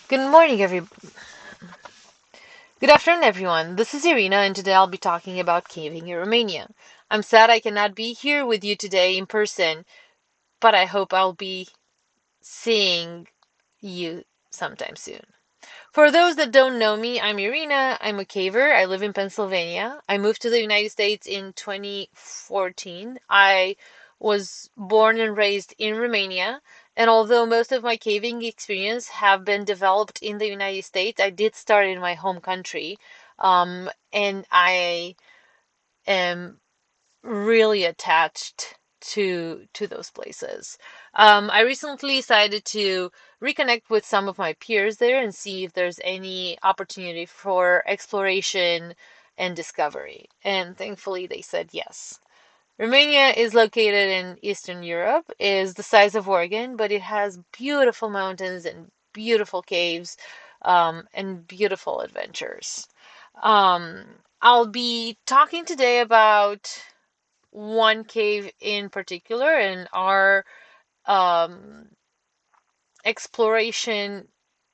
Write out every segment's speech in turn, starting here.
Good morning, Good afternoon, everyone. This is Irina, and today I'll be talking about caving in Romania. I'm sad I cannot be here with you today in person, but I hope I'll be seeing you sometime soon. For those that don't know me, I'm Irina. I'm a caver. I live in Pennsylvania. I moved to the United States in 2014. I was born and raised in Romania. And although most of my caving experience have been developed in the United States, I did start in my home country. And I am really attached to those places. I recently decided to reconnect with some of my peers there and see if there's any opportunity for exploration and discovery. And thankfully, they said yes. Romania is located in Eastern Europe, is the size of Oregon, but it has beautiful mountains and beautiful caves, and beautiful adventures. I'll be talking today about one cave in particular and our um, exploration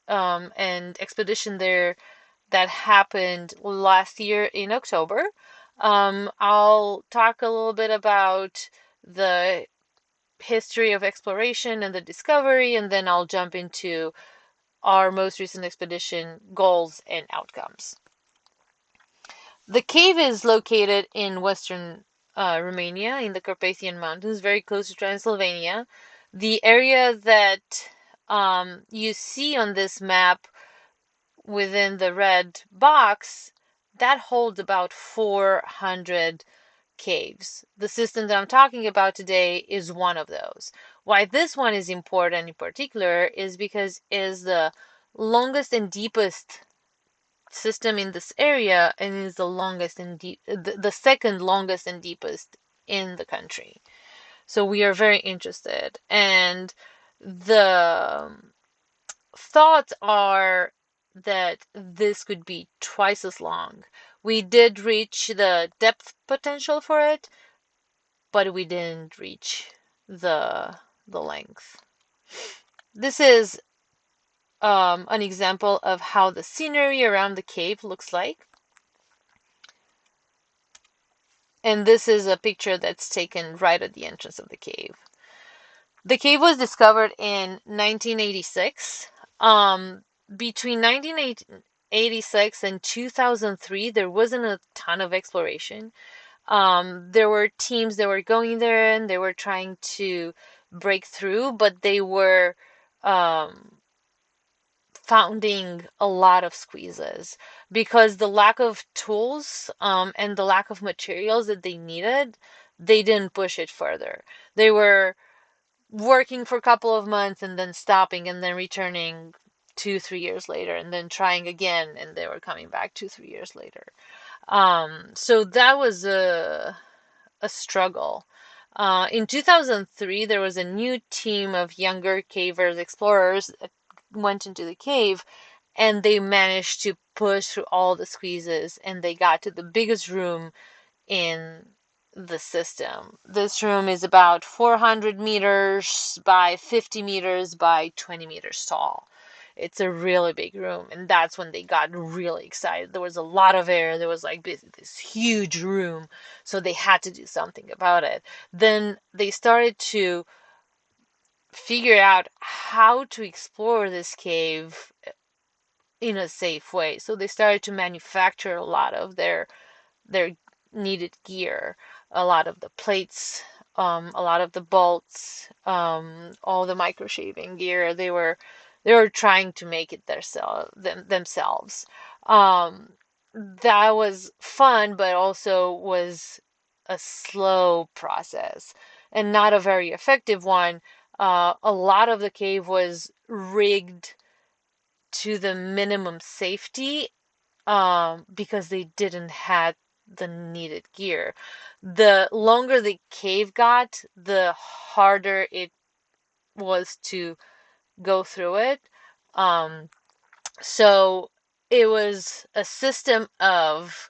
and expedition there that happened last year in October. I'll talk a little bit about the history of exploration and the discovery, and then I'll jump into our most recent expedition goals and outcomes. The cave is located in western Romania in the Carpathian Mountains, very close to Transylvania. The area that you see on this map within the red box, that holds about 400 caves. The system that I'm talking about today is one of those. Why this one is important in particular is because it is the longest and deepest system in this area and is the longest and the second longest and deepest in the country. So we are very interested, and the thoughts are that this could be twice as long. We did reach the depth potential for it, but we didn't reach the length. This is an example of how the scenery around the cave looks like. And this is a picture that's taken right at the entrance of the cave. The cave was discovered in 1986. Between 1986 and 2003, there wasn't a ton of exploration. There were teams that were going there and they were trying to break through, but they were um, finding a lot of squeezes because the lack of tools and the lack of materials that they needed, they didn't push it further. They were working for a couple of months and then stopping and then returning 2, 3 years later and then trying again and they were coming back 2, 3 years later. So that was a struggle. In 2003, there was a new team of younger cavers, explorers that went into the cave and they managed to push through all the squeezes and they got to the biggest room in the system. This room is about 400 meters by 50 meters by 20 meters tall. It's a really big room, and that's when they got really excited. There was a lot of air. There was like this huge room, so they had to do something about it. Then they started to figure out how to explore this cave in a safe way. So they started to manufacture a lot of their needed gear, a lot of the plates, a lot of the bolts, all the microshaving gear. They were trying to make it themselves. Um, that was fun, but also was a slow process and not a very effective one. A lot of the cave was rigged to the minimum safety because they didn't have the needed gear. The longer the cave got, the harder it was to go through it. Um, so it was a system of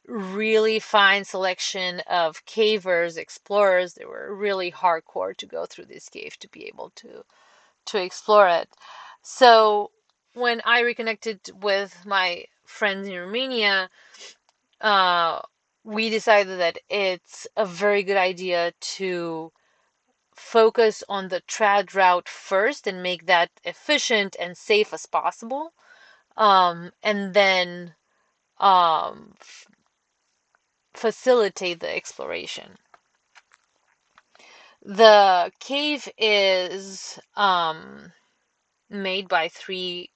really fine selection of cavers, explorers. They were really hardcore to go through this cave to be able to explore it. So when I reconnected with my friends in Romania, we decided that it's a very good idea to focus on the trad route first and make that efficient and safe as possible. And then um, facilitate the exploration. The cave is made by three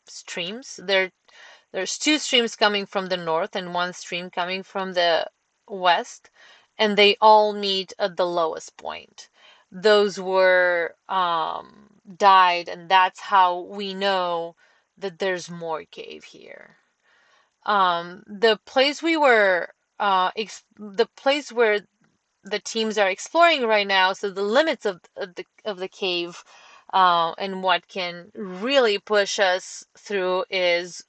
streams. There's two streams coming from the north and one stream coming from the west, and they all meet at the lowest point. Those were dyed, and that's how we know that there's more cave here. The place we were, the place where the teams are exploring right now, so the limits of the cave, and what can really push us through is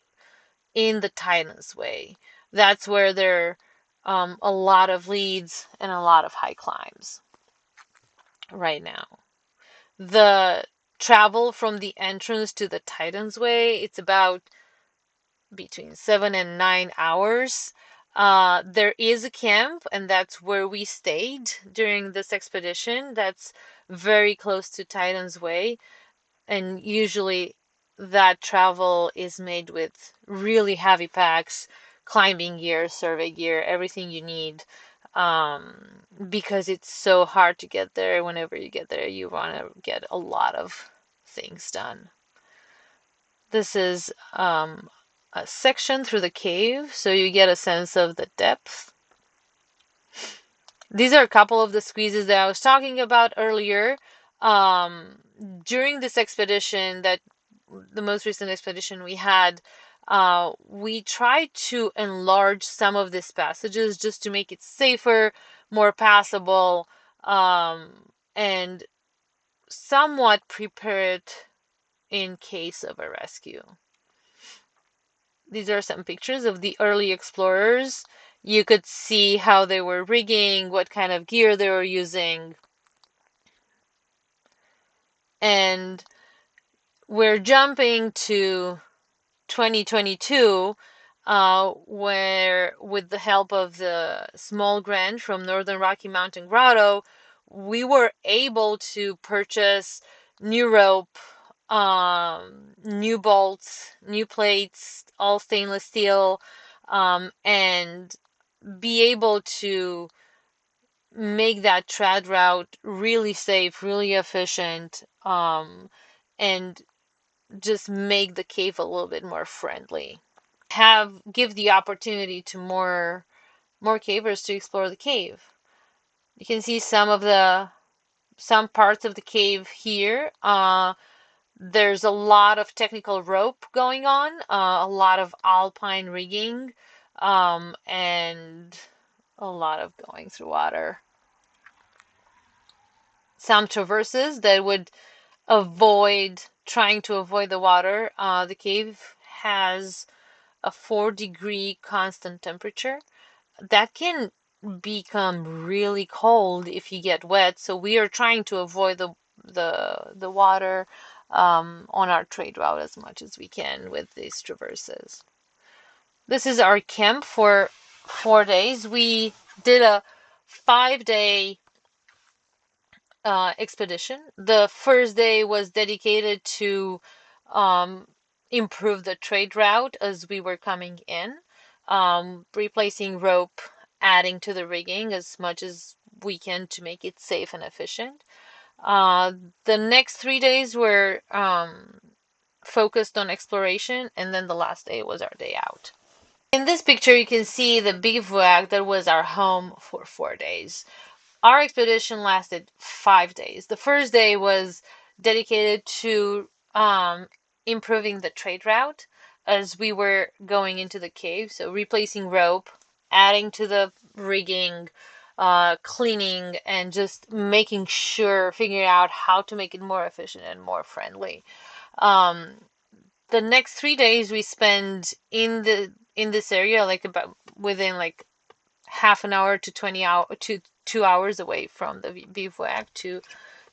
in the Titan's Way. That's where there are a lot of leads and a lot of high climbs right now. The travel from the entrance to the Titan's Way, it's about between 7 and 9 hours. There is a camp, and that's where we stayed during this expedition. That's very close to Titan's Way, and usually that travel is made with really heavy packs, climbing gear, survey gear, everything you need, because it's so hard to get there. Whenever you get there, you want to get a lot of things done. This is a section through the cave, so you get a sense of the depth. These are a couple of the squeezes that I was talking about earlier. During this expedition, that the most recent expedition we had, we tried to enlarge some of these passages just to make it safer, more passable, and somewhat prepared in case of a rescue. These are some pictures of the early explorers. You could see how they were rigging, what kind of gear they were using. And we're jumping to 2022, where, with the help of the small grant from Northern Rocky Mountain Grotto, we were able to purchase new rope, new bolts, new plates, all stainless steel, and be able to make that trad route really safe, really efficient, and just make the cave a little bit more friendly. Give the opportunity to more cavers to explore the cave. You can see some parts of the cave here. There's a lot of technical rope going on, a lot of alpine rigging, and a lot of going through water. Some traverses that would trying to avoid the water. The cave has a 4-degree constant temperature. That can become really cold if you get wet. So we are trying to avoid the water on our trade route as much as we can with these traverses. This is our camp for 4 days. We did a 5-day expedition. The first day was dedicated to improve the trade route as we were coming in, replacing rope, adding to the rigging as much as we can to make it safe and efficient. The next 3 days were focused on exploration, and then the last day was our day out. In this picture, you can see the bivouac that was our home for 4 days. Our expedition lasted 5 days. The first day was dedicated to improving the trade route as we were going into the cave. So replacing rope, adding to the rigging, cleaning, and just making sure, figuring out how to make it more efficient and more friendly. The next 3 days we spend in this area, like about within like half an hour to 2 hours away from the bivouac to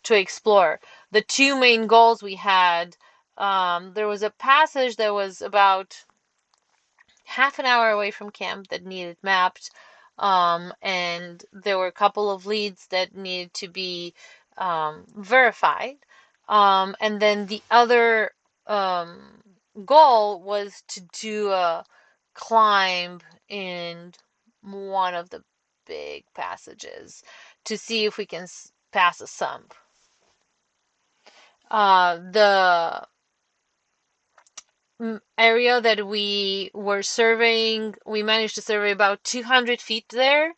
explore. The two main goals we had there was a passage that was about half an hour away from camp that needed mapped. And there were a couple of leads that needed to be verified. And then the other um, goal was to do a climb in one of the big passages to see if we can pass a sump. The area that we were surveying, we managed to survey about 200 feet there.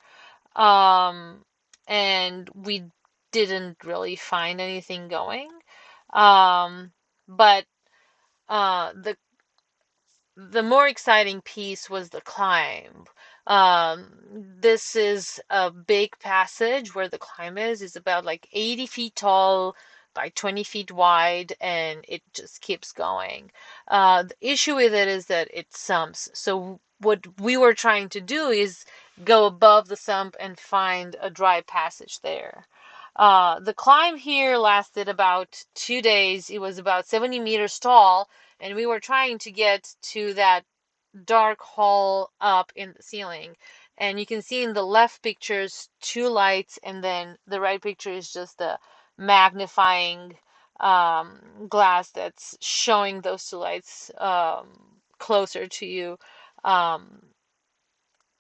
Um, and we didn't really find anything going. Um, but the more exciting piece was the climb. This is a big passage where the climb is about like 80 feet tall by 20 feet wide, and it just keeps going. The issue with it is that it sumps. So what we were trying to do is go above the sump and find a dry passage there. The climb here lasted about 2 days. It was about 70 meters tall, and we were trying to get to that dark hole up in the ceiling. And you can see in the left pictures two lights, and then the right picture is just the magnifying glass that's showing those two lights closer to you. Um,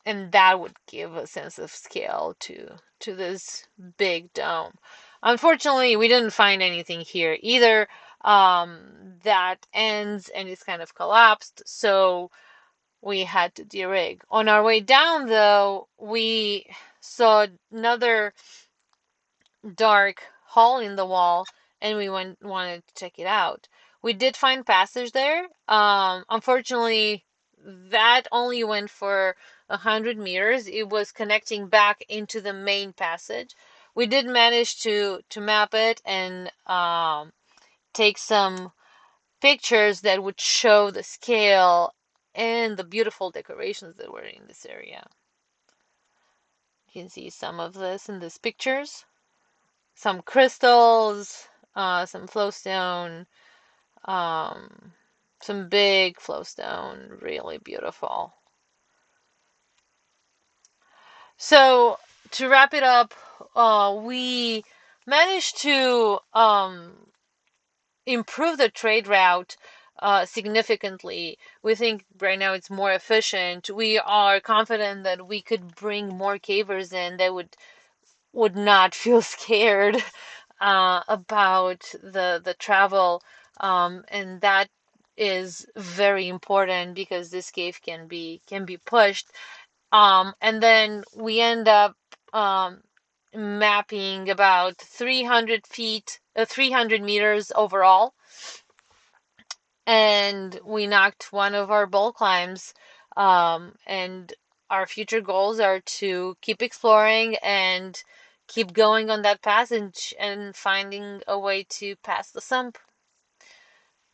and that would give a sense of scale to this big dome. Unfortunately, we didn't find anything here either. That ends and it's kind of collapsed, so we had to derig. On our way down, though, we saw another dark hole in the wall, and we wanted to check it out. We did find passage there. Unfortunately, that only went for 100 meters. It was connecting back into the main passage. We did manage to map it and take some pictures that would show the scale and the beautiful decorations that were in this area. You can see some of this in these pictures. Some crystals, some flowstone, some big flowstone, really beautiful. So to wrap it up, we managed to improve the trade route significantly. We think right now it's more efficient. We are confident that we could bring more cavers in that would not feel scared about the travel, and that is very important because this cave can be pushed. And then we end up mapping about 300 feet, 300 meters overall, and we knocked one of our bowl climbs. And our future goals are to keep exploring and keep going on that passage and finding a way to pass the sump.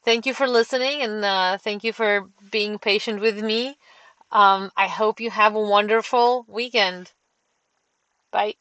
Thank you for listening, and thank you for being patient with me. I hope you have a wonderful weekend. Bye.